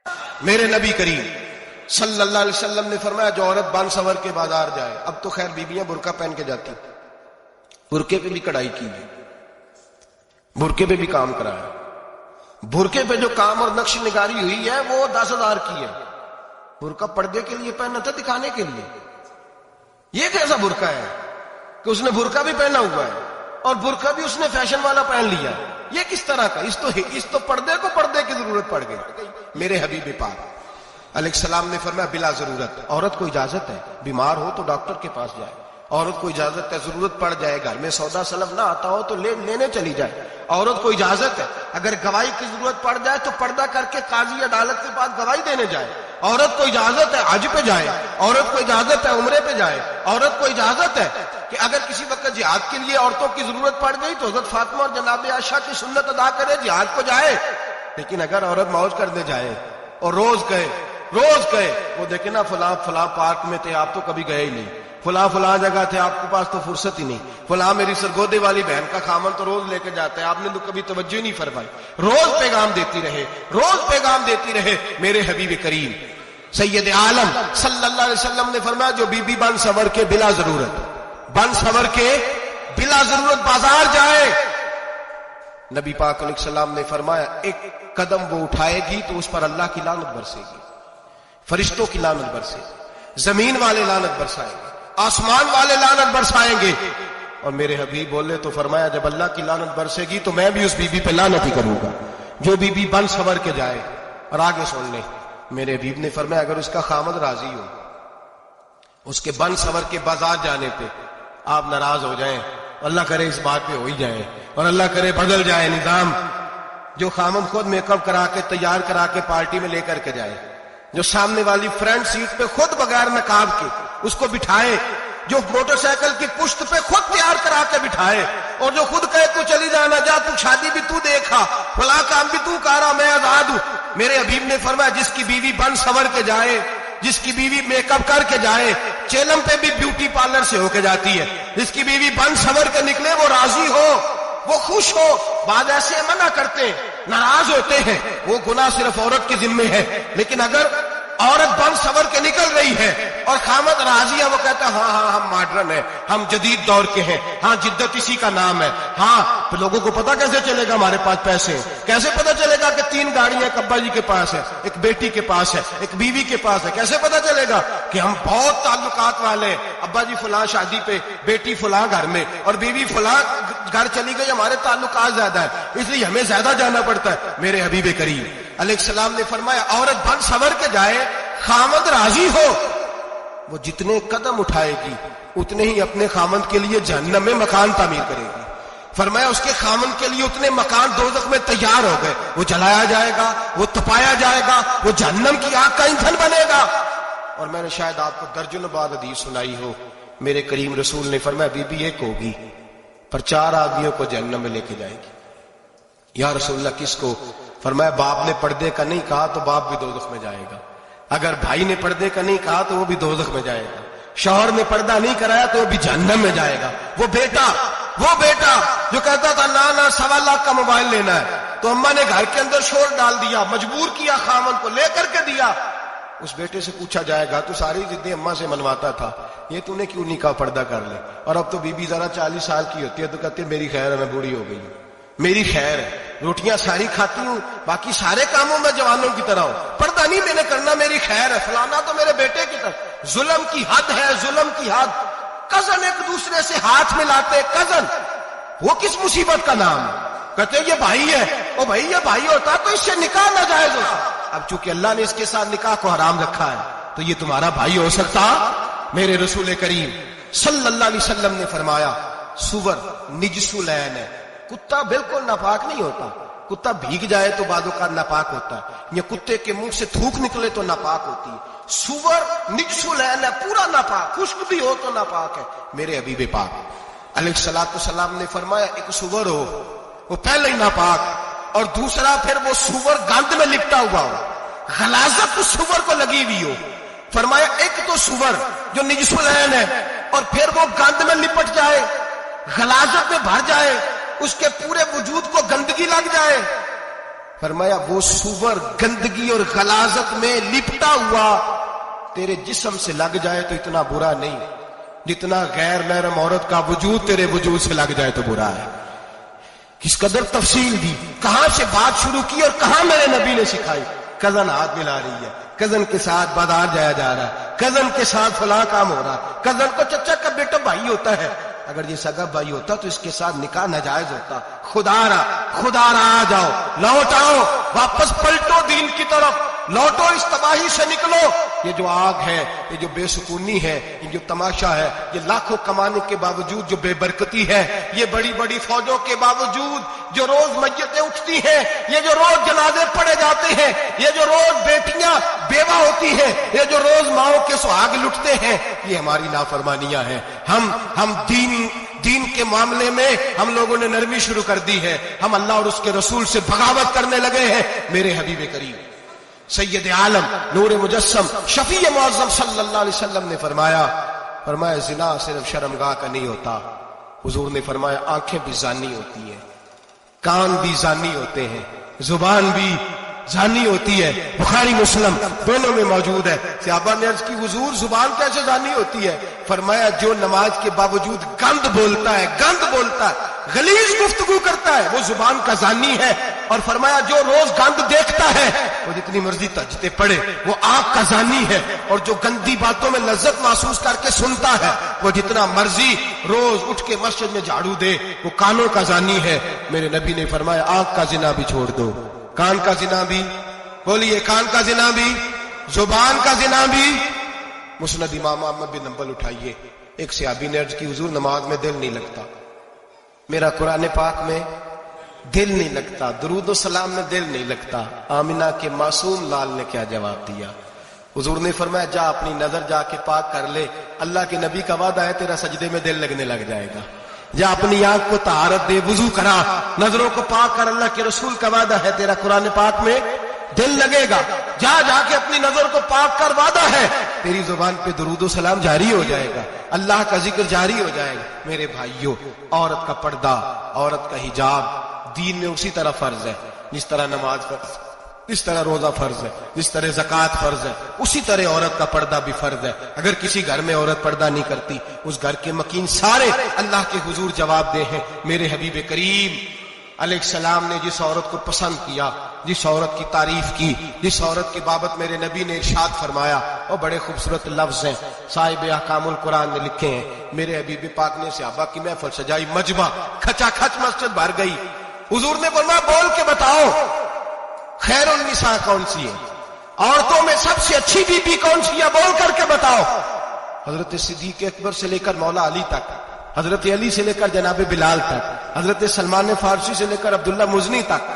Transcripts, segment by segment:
میرے نبی کریم صلی اللہ علیہ وسلم نے فرمایا جو عورت بن سور کے بازار جائے، اب تو خیر بیویاں برقع پہن کے جاتی، برقعے پہ بھی کڑھائی کی ہے، برقعے پہ بھی کام کرا ہے، برقعے پہ جو کام اور نقش نگاری ہوئی ہے وہ 10,000 کی ہے۔ برقع پردے کے لیے پہنا تھا، دکھانے کے لیے؟ یہ کیسا برقع ہے کہ اس نے برقع بھی پہنا ہوا ہے اور برقع بھی اس نے فیشن والا پہن لیا؟ یہ کس طرح کا؟ اس تو پردے کو پردے کی ضرورت پڑ گئی۔ میرے حبیب پاک علیہ السلام نے فرمایا بلا ضرورت، عورت کو اجازت ہے بیمار ہو تو ڈاکٹر کے پاس جائے، عورت کو اجازت ہے ضرورت پڑ جائے گھر میں سودا سلف نہ آتا ہو تو لینے چلی جائے، عورت کو اجازت ہے اگر گواہی کی ضرورت پڑ جائے تو پردہ کر کے قاضی عدالت کے پاس گواہی دینے جائے، عورت کو اجازت ہے حج پہ جائے، عورت کو اجازت ہے عمرے پہ جائے، عورت کو اجازت ہے کہ اگر کسی وقت جہاد کے لیے عورتوں کی ضرورت پڑ گئی تو حضرت فاطمہ اور جناب عائشہ کی سنت ادا کرے، جہاد کو جائے۔ لیکن اگر عورت موج کرنے جائے اور روز کہے وہ دیکھیں نا فلاں پارک میں تھے آپ تو کبھی گئے ہی نہیں، فلاں جگہ تھے آپ کے پاس تو فرصت ہی نہیں، فلاں میری سرگودے والی بہن کا خامن تو روز لے کے جاتا ہے آپ نے تو کبھی توجہ ہی نہیں فرمائی، روز پیغام دیتی رہے۔ میرے حبیب کریم سید عالم صلی اللہ علیہ وسلم نے فرمایا جو بی بی بن سور کے بلا ضرورت بازار جائے، نبی پاک علیہ السلام نے فرمایا ایک قدم وہ اٹھائے گی تو اس پر اللہ کی لعنت برسے گی، فرشتوں کی لعنت برسے گی، زمین والے لعنت برسائیں گے، آسمان والے لعنت برسائیں گے۔ اور میرے حبیب بولے تو فرمایا جب اللہ کی لعنت برسے گی تو میں بھی اس بی بی پہ لعنت ہی کروں گا جو بی بی بن سور کے جائے۔ اور آگے سن لیں، میرے حبیب نے فرمایا اگر اس کا خامد راضی ہو اس کے بن سور کے بازار جانے پہ، آپ ناراض ہو جائیں، اللہ کرے اس بات پہ ہو ہی جائیں اور اللہ کرے بدل جائے نظام، جو خامد خود میک اپ کرا کے تیار کرا کے پارٹی میں لے کر کے جائے، جو سامنے والی فرنٹ سیٹ پہ خود بغیر نقاب کے اس کو بٹھائے، جو موٹر سائیکل کی پشت پہ خود تیار کرا کے بٹھائے اور جو خود کہے تو چلی جانا جا، تو شادی بھی تو دیکھا، فلاں کام بھی تو کرا، میں آزاد ہوں۔ میرے حبیب نے فرمایا جس کی بیوی بن سور کے جائے، جس کی بیوی میک اپ کر کے جائے، چیلم پہ بھی بیوٹی پارلر سے ہو کے جاتی ہے، جس کی بیوی بن سور کے نکلے وہ راضی ہو، وہ خوش ہو۔ بعض ایسے منع کرتے ہیں، ناراض ہوتے ہیں، وہ گناہ صرف عورت کے ذمے ہے، لیکن اگر عورت بن سور کے نکل رہی ہے اور خامد راضی ہے، وہ کہتا ہے ہاں ہم ماڈرن ہیں، ہم جدید دور کے ہیں، ہاں جدت اسی کا نام ہے، ہاں پھر لوگوں کو پتا کیسے چلے گا ہمارے پاس پیسے ہیں، کیسے پتا چلے گا کہ 3 گاڑیاں ایک ابا جی کے پاس ہے، ایک بیٹی کے پاس ہے، ایک بیوی کے پاس ہے، کیسے پتا چلے گا کہ ہم بہت تعلقات والے ہیں، ابا جی فلاں شادی پہ، بیٹی فلاں گھر میں اور بیوی فلاں گھر چلی گئی، ہمارے تعلقات زیادہ ہے اس لیے ہمیں زیادہ جانا پڑتا ہے۔ میرے حبیب کریم علیہ السلام نے فرمایا عورت بن سور کے جائے، خامد راضی ہو، وہ جتنے قدم اٹھائے گی اتنے ہی اپنے خامد کے لیے جہنم میں مکان تعمیر کرے گی۔ فرمایا اس کے خامد کے لیے اتنے مکان دوزخ میں تیار ہو گئے، وہ جلایا جائے گا، وہ تپایا جائے گا، وہ جہنم کی آگ کا ایندھن بنے گا۔ اور میں نے شاید آپ کو درجنوں بعد حدیث سنائی ہو، میرے کریم رسول نے فرمایا بی بی ایک ہوگی پر 4 آدمیوں کو جہنم میں لے کے جائے گی۔ یا رسول اللہ کس کو؟ فرمایا باپ نے پردے کا نہیں کہا تو باپ بھی دوزخ میں جائے گا، اگر بھائی نے پردے کا نہیں کہا تو وہ بھی دوزخ میں جائے گا، شوہر نے پردہ نہیں کرایا تو وہ بھی جہنم میں جائے گا۔ وہ بیٹا جو کہتا تھا نا 1.25 لاکھ کا موبائل لینا ہے تو اماں نے گھر کے اندر شور ڈال دیا، مجبور کیا خامن کو لے کر کے دیا، اس بیٹے سے پوچھا جائے گا تو ساری ضدیں اماں سے منواتا تھا، یہ تو نے کیوں نہیں کہا پردہ کر لے؟ اور اب تو بی بی ذرا 40 سال کی ہوتی ہے تو کہتے میری خیر ہے میں بوڑھی ہو گئی ہوں، میری خیر ہے، روٹیاں ساری کھاتی ہوں، باقی سارے کاموں میں جوانوں کی طرح ہوں، پردہ نہیں میں نے کرنا، میری خیر ہے، فلانا تو میرے بیٹے کی طرح۔ ظلم کی حد ہے، ظلم کی حد۔ کزن ایک دوسرے سے ہاتھ ملاتے، کزن، وہ کس مصیبت کا نام ہے؟ کہتے یہ بھائی ہے، او بھائی یہ بھائی ہوتا تو اس سے نکاح ناجائز ہوتا، اب چونکہ اللہ نے اس کے ساتھ نکاح کو حرام رکھا ہے تو یہ تمہارا بھائی ہو سکتا؟ میرے رسول کریم صلی اللہ علیہ وسلم نے فرمایا سور نجس العین ہے، کتا بالکل ناپاک نہیں ہوتا، کتا بھیگ جائے تو بعد اوقات ناپاک ہوتا ہے، یا کتے کے منہ سے تھوک نکلے تو ناپاک ہوتی ہے، سور نجس العین ہے، پورا ناپاک، خشک بھی ہو تو ناپاک ہے۔ میرے حبیب پاک علیہ الصلوۃ والسلام نے فرمایا ایک سور ہو وہ پہلے ہی ناپاک، اور دوسرا پھر وہ سور گند میں لپٹا ہوا ہو، غلاظت اس سور کو لگی ہوئی ہو۔ فرمایا ایک تو سور جو نجس العین ہے اور پھر وہ گند میں لپٹ جائے، غلاظت میں بھر جائے، اس کے پورے وجود کو گندگی لگ جائے۔ فرمایا وہ سور گندگی اور غلاظت میں لپٹا ہوا تیرے جسم سے لگ جائے تو اتنا برا نہیں جتنا غیر محرم عورت کا وجود تیرے وجود سے لگ جائے تو برا ہے. کس قدر تفصیل دی, کہاں سے بات شروع کی اور کہاں میرے نبی نے سکھائی. کزن ہاتھ ملا رہی ہے, کزن کے ساتھ بازار جایا جا رہا ہے, کزن کے ساتھ فلاں کام ہو رہا ہے, کزن کو چچا کا بیٹا بھائی ہوتا ہے. اگر یہ سگا بھائی ہوتا تو اس کے ساتھ نکاح ناجائز ہوتا. خدا را آ جاؤ, لوٹ آؤ, واپس پلٹو دین کی طرف, لوٹو, اس تباہی سے نکلو. یہ جو آگ ہے, یہ جو بے سکونی ہے, یہ جو تماشا ہے, یہ لاکھوں کمانے کے باوجود جو بے برکتی ہے, یہ بڑی بڑی فوجوں کے باوجود جو روز میتیں اٹھتی ہیں, یہ جو روز جنازے پڑے جاتے ہیں, یہ جو روز بیٹیاں بیوہ ہوتی ہیں, یہ جو روز ماؤں کے سہاگ لٹتے ہیں, یہ ہماری نافرمانیاں ہیں. ہم دین کے معاملے میں ہم لوگوں نے نرمی شروع کر دی ہے. ہم اللہ اور اس کے رسول سے بغاوت کرنے لگے ہیں. میرے حبیب کریم سید عالم نور مجسم شفیع معظم صلی اللہ علیہ وسلم نے فرمایا زنا صرف شرمگاہ کا نہیں ہوتا. حضور نے فرمایا آنکھیں بھی زانی ہوتی ہیں, کان بھی زانی ہوتے ہیں, زبان بھی زانی ہوتی ہے. بخاری مسلم دونوں میں موجود ہے. صحابہ نے عرض کی حضور زبان کیسے زانی ہوتی ہے؟ فرمایا جو نماز کے باوجود گند بولتا ہے, غلیظ گفتگو کرتا ہے, وہ زبان کا زانی ہے. اور فرمایا جو روز گند دیکھتا ہے وہ جتنی مرضی تہجدیں پڑھے وہ آنکھ کا زانی ہے. اور جو گندی باتوں میں لذت محسوس کر کے سنتا ہے وہ جتنا مرضی روز اٹھ کے مسجد میں جھاڑو دے وہ کانوں کا زانی ہے. میرے نبی نے فرمایا آنکھ کا زنا بھی چھوڑ دو, کان کا زنا بھی, بولیے کان کا زنا بھی, زبان کا زنا بھی. مسند امام احمد بن حنبل اٹھائیے. ایک صحابی نے عرض کی حضور نماز میں دل نہیں لگتا, میرا قرآن پاک میں دل نہیں لگتا, درود و سلام میں دل نہیں لگتا. آمنہ کے معصوم لال نے کیا جواب دیا؟ حضور نے فرمایا جا اپنی نظر جا کے پاک کر لے, اللہ کے نبی کا وعدہ ہے تیرا سجدے میں دل لگنے لگ جائے گا. جا اپنی آنکھ کو طہارت دے, وضو کرا, نظروں کو پاک کر, اللہ کے رسول کا وعدہ ہے تیرا قرآن پاک میں دل لگے گا. جا کے اپنی نظر کو پاک کر, وعدہ ہے تیری زبان پہ درود و سلام جاری ہو جائے گا, اللہ کا ذکر جاری ہو جائے گا. میرے بھائیوں, عورت کا پردہ, عورت کا حجاب دین میں اسی طرح فرض ہے جس طرح نماز فرض, جس طرح روزہ فرض ہے, جس طرح زکوٰۃ فرض ہے, اسی طرح عورت کا پردہ بھی فرض ہے. اگر کسی گھر میں عورت پردہ نہیں کرتی اس گھر کے مکین سارے اللہ کے حضور جواب دے ہیں. میرے حبیب کریم علیہ السلام نے جس عورت کو پسند کیا, جس عورت کی تعریف کی, جس عورت کی بابت میرے نبی نے ارشاد فرمایا, وہ بڑے خوبصورت لفظ ہیں صاحب احکام القرآن نے لکھے ہیں. میرے حبیب پاک نے صحابہ کی محفل سجائی, مجمع کھچا کھچ مسجد بھر گئی. حضور نے فرمایا بول کے بتاؤ خیر النساء کون سی ہے, عورتوں میں سب سے اچھی بی بی کون سی ہے, بول کر کے بتاؤ. حضرت صدیق اکبر سے لے کر مولا علی تک, حضرت علی سے لے کر جناب بلال تک, حضرت سلمان فارسی سے لے کر عبداللہ مزنی تک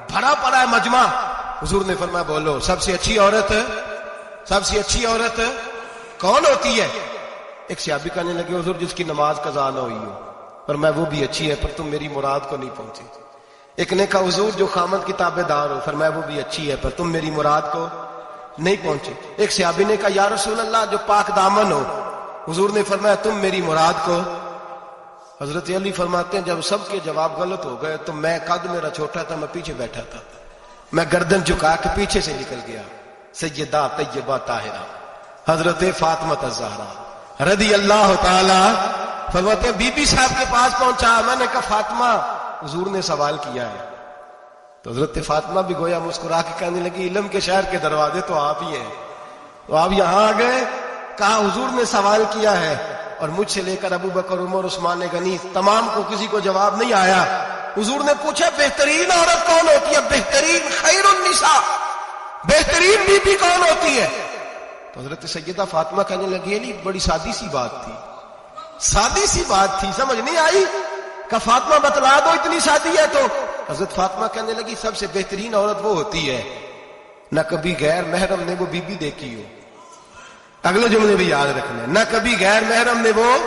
بھرا پڑا ہے مجمع. حضور نے فرمایا بولو سب سے اچھی عورت کون ہوتی ہے؟ ایک صحابی کہنے لگے حضور جس کی نماز قضا نہ ہوئی ہو. فرمایا وہ بھی اچھی ہے پر تم میری مراد کو نہیں پہنچی. ایک نے کہا حضور جو خامد کی تابع دار ہو. فرمایا وہ بھی اچھی ہے پر تم میری مراد کو نہیں پہنچے. ایک صحابی نے کہا یا رسول اللہ جو پاک دامن ہو. حضور نے فرمایا تم میری مراد کو. حضرت علی فرماتے ہیں جب سب کے جواب غلط ہو گئے تو میں, قد میرا چھوٹا تھا, میں پیچھے بیٹھا تھا, میں گردن جھکا کے پیچھے سے نکل گیا. سیدہ طیبہ طاہرہ حضرت فاطمہ الزہرا رضی اللہ تعالی فرماتے ہیں بی بی صاحب کے پاس پہنچا. میں نے کہا فاطمہ حضور نے سوال کیا ہے. تو حضرت فاطمہ بھی گویا مسکرا کے کہنے لگی علم کے شہر کے دروازے تو آپ ہی ہیں, تو آپ یہاں آ گئے. کہا حضور نے سوال کیا ہے اور مجھ سے لے کر ابو بکر, عمر, عثمان غنی تمام کو کسی کو جواب نہیں آیا. حضور نے پوچھا بہترین عورت کون ہوتی ہے, بہترین خیر النساء, بہترین بی بی کون ہوتی ہے؟ تو حضرت سیدہ فاطمہ کہنے لگی نہیں بڑی سادی سی بات تھی, سمجھ نہیں آئی. کہ فاطمہ بتلا دو اتنی سادی ہے. تو حضرت فاطمہ کہنے لگی سب سے بہترین عورت وہ ہوتی ہے نہ کبھی غیر محرم نے وہ بی بی دیکھی ہو. اگلے جملے بھی یاد رکھنے, نہ کبھی غیر محرم نے وہ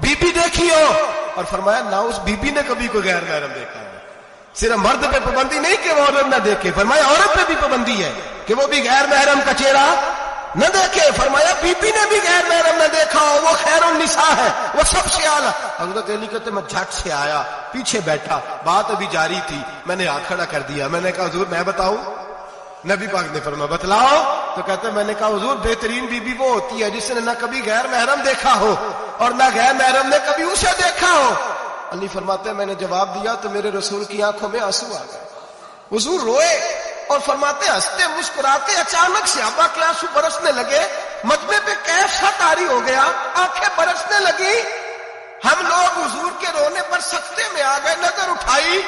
بی بی دیکھی ہو. اور فرمایا نہ اس بی بی نے کبھی کوئی غیر محرم دیکھا ہو. صرف مرد پہ پابندی نہیں کہ وہ عورت نہ دیکھے, فرمایا عورت پہ بھی پابندی ہے کہ وہ بھی غیر محرم کا چہرہ نہ دیکھے. فرمایا بی بی نے بھی غیر محرم نہ دیکھا ہو, وہ وہ خیر النساء ہے، وہ سب سے اعلیٰ۔ حضرت علی کہتے میں جھٹ سے آیا، پیچھے بیٹھا، بات ابھی جاری تھی، میں نے ہاتھ کھڑا کر دیا، میں نے کہا حضور میں بتاؤں؟ نبی پاک نے فرمایا بتلاؤ۔ تو کہتے میں نے کہا حضور بہترین بی بی وہ ہوتی ہے جس نے نہ کبھی غیر محرم دیکھا ہو اور نہ غیر محرم نے کبھی اسے دیکھا ہو۔ علی فرماتے ہیں میں نے جواب دیا تو میرے رسول کی آنکھوں میں آنسو آ گئے، حضور روئے اور فرماتے ہنستے مسکراتے اچانک صحابہ کے آنسو برسنے لگے، مجمع پہ کیف سا طاری ہو گیا، آنکھیں برسنے لگی۔ ہم لوگ حضور کے رونے پر سکتے میں آ گئے، نظر اٹھائی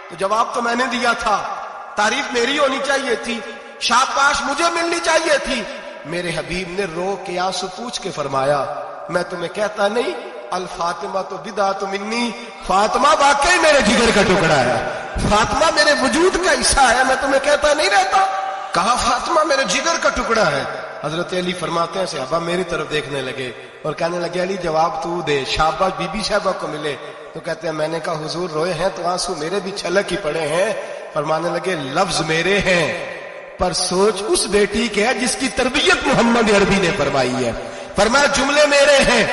تو جواب تو میں نے دیا تھا، تعریف میری ہونی چاہیے تھی، شاباش مجھے ملنی چاہیے تھی۔ میرے حبیب نے رو کے آنسو پوچھ کے فرمایا میں تمہیں کہتا نہیں الفاطمہ تو بدعۃ منی، فاطمہ واقعی میرے جگر کا ٹکڑا ہے، فاطمہ میرے وجود کا حصہ ہے، میں تمہیں کہتا نہیں رہتا؟ کہا فاطمہ میرے جگر کا ٹکڑا ہے۔ حضرت علی فرماتے ہیں صحابہ میری طرف دیکھنے لگے اور کہنے لگے علی جواب تو دے، شاباش بی بی صاحبہ کو ملے۔ تو کہتے ہیں میں نے کہا حضور روئے ہیں تو آنسو میرے بھی چھلک ہی پڑے ہیں۔ فرمانے لگے لفظ میرے ہیں پر سوچ اس بیٹی کے ہے جس کی تربیت محمد عربی نے فرمائی ہے۔ فرمایا جملے میرے ہیں،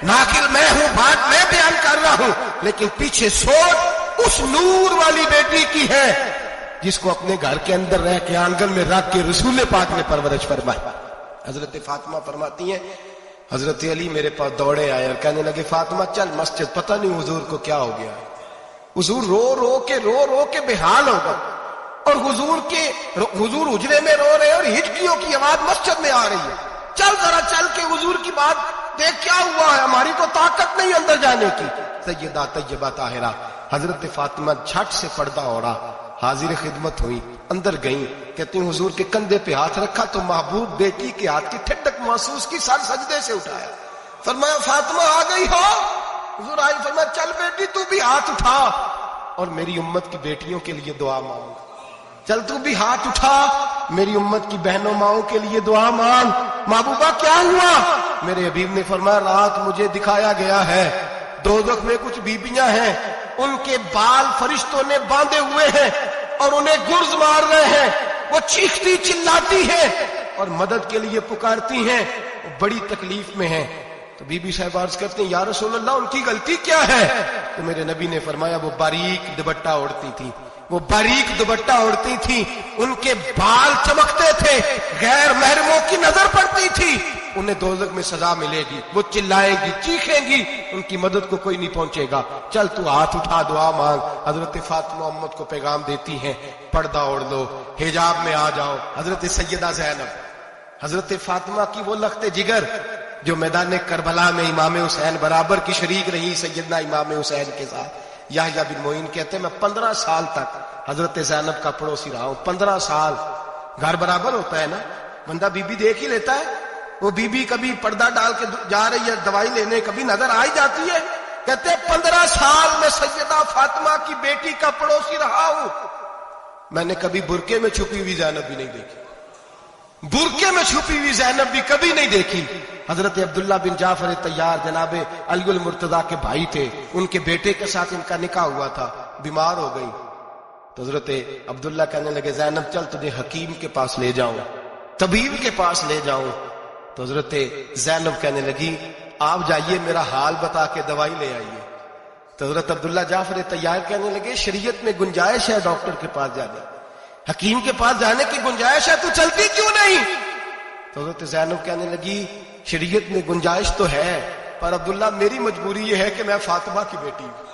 ناقل میں ہوں، بات میں بیان کر رہا ہوں، لیکن پیچھے سوچ اس نور والی بیٹی کی ہے جس کو اپنے گھر کے اندر رہ کے آنگن میں رکھ کے رسول پاک نے پرورش فرمائی۔ حضرت فاطمہ فرماتی ہیں حضرت علی میرے پاس دوڑے آئے اور کہنے لگے فاطمہ چل مسجد، پتہ نہیں حضور کو کیا ہو گیا۔ حضور رو رو کے بے حال ہو گئے اور حضور حجرے میں رو رہے اور ہچکیوں کی آواز مسجد میں آ رہی ہے، چل ذرا چل کے حضور کی بات دیکھ کیا ہوا ہے، ہماری تو طاقت نہیں اندر جانے کی۔ سیدہ طیبہ طاہرہ حضرت فاطمہ جھٹ سے پردہ اوڑا، حاضر خدمت ہوئی، اندر گئیں، کہتی ہیں حضور کے کندھے پہ ہاتھ رکھا تو محبوب بیٹی کے ہاتھ کی ٹھنڈک محسوس کی، سر سجدے سے اٹھایا، فرمایا فاطمہ آ گئی ہو؟ حضور آئی، فرمایا چل بیٹی تو بھی ہاتھ اٹھا اور میری امت کی بیٹیوں کے لیے دعا مانگ، چل تو بھی ہاتھ اٹھا میری امت کی بہنوں ماؤں کے لیے دعا مانگ۔ محبوبہ کیا ہوا؟ میرے حبیب نے فرمایا رات مجھے دکھایا گیا ہے دوزخ میں کچھ بیبیاں ہیں، ان کے بال فرشتوں نے باندھے ہوئے ہیں اور انہیں گرز مار رہے ہیں، وہ چیختی چلاتی ہیں اور مدد کے لیے پکارتی ہیں، وہ بڑی تکلیف میں ہیں۔ تو بی بی صاحب عرض کرتے ہیں یا رسول اللہ ان کی غلطی کیا ہے؟ تو میرے نبی نے فرمایا وہ باریک دوپٹہ اوڑھتی تھی، وہ باریک دوپٹہ اوڑھتی تھی، ان کے بال چمکتے تھے، غیر محرموں کی نظر پڑتی تھی، انہیں دوزخ میں سزا ملے گی، وہ چلائیں گی چیخیں گی، ان کی مدد کو کوئی نہیں پہنچے گا، چل تو ہاتھ اٹھا دعا مانگ۔ حضرت فاطمہ امت کو پیغام دیتی ہیں پردہ اوڑھ لو، حجاب میں آ جاؤ۔ حضرت سیدہ زینب حضرت فاطمہ کی وہ لخت جگر جو میدان کربلا میں امام حسین برابر کی شریک رہی سیدنا امام حسین کے ساتھ۔ یحییٰ بن معین کہتے ہیں میں 15 سال تک حضرت زینب کا پڑوسی رہا ہوں، 15 سال۔ گھر برابر ہوتا ہے نا، بندہ بی بی دیکھ ہی لیتا ہے، وہ بی بی کبھی پردہ ڈال کے جا رہی ہے دوائی لینے، کبھی نظر آ ہی جاتی ہے۔ کہتے ہیں 15 سال میں سیدہ فاطمہ کی بیٹی کا پڑوسی رہا ہوں، میں نے کبھی برقعے میں چھپی ہوئی زینب بھی نہیں دیکھی، برقعے میں چھپی ہوئی زینب بھی کبھی نہیں دیکھی۔ حضرت عبداللہ بن جعفر طیار جناب علی المرتضیٰ کے بھائی تھے، ان کے بیٹے کے ساتھ ان کا نکاح ہوا تھا، بیمار ہو گئی تو حضرت عبداللہ کہنے لگے زینب چل تجھے حکیم کے پاس لے جاؤں، طبیب کے پاس لے جاؤں۔ تو حضرت زینب کہنے لگی آپ جائیے میرا حال بتا کے دوائی لے آئیے۔ تو حضرت عبداللہ جعفر طیار کہنے لگے شریعت میں گنجائش ہے ڈاکٹر کے پاس جانے، حکیم کے پاس جانے کی گنجائش ہے، تو چلتی کیوں نہیں؟ تو حضرت زینب کہنے لگی شریعت میں گنجائش تو ہے پر عبداللہ میری مجبوری یہ ہے کہ میں فاطمہ کی بیٹی ہوں،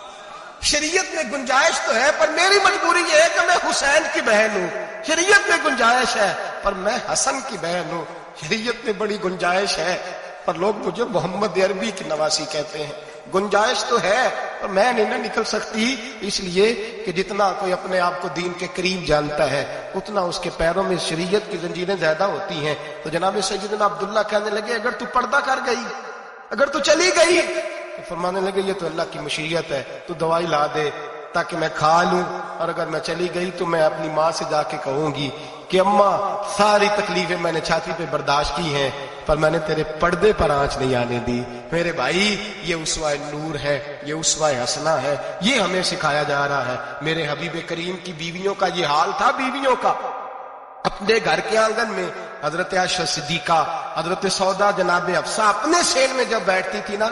شریعت میں گنجائش تو ہے پر میری مجبوری یہ ہے کہ میں حسین کی بہن ہوں، شریعت میں گنجائش ہے پر میں حسن کی بہن ہوں، شریعت میں بڑی گنجائش ہے پر لوگ مجھے محمد عربی کی نواسی کہتے ہیں، گنجائش تو ہے پر میں نہیں نکل سکتی، اس لیے کہ جتنا کوئی اپنے آپ کو دین کے قریب جانتا ہے اتنا اس کے پیروں میں شریعت کی زنجیریں زیادہ ہوتی ہیں۔ تو جناب سیدنا عبداللہ کہنے لگے اگر تو پردہ کر گئی، اگر تو چلی گئی، تو فرمانے لگے یہ تو اللہ کی مشیت ہے، تو دوائی لا دے تاکہ میں کھا لوں، اور اگر میں چلی گئی تو میں اپنی ماں سے جا کے کہوں گی کہ اماں ساری تکلیفیں میں نے چھاتی پہ برداشت کی ہیں پر میں نے تیرے پردے پر آنچ نہیں آنے دی۔ میرے بھائی یہ اسوہ نور ہے، یہ اسوہ حسنہ ہے، یہ ہمیں سکھایا جا رہا ہے۔ میرے حبیب کریم کی بیویوں کا یہ حال تھا، بیویوں کا اپنے گھر کے آنگن میں حضرت عائشہ صدیقہ، حضرت سودا جناب حفصہ اپنے سیل میں جب بیٹھتی تھی نا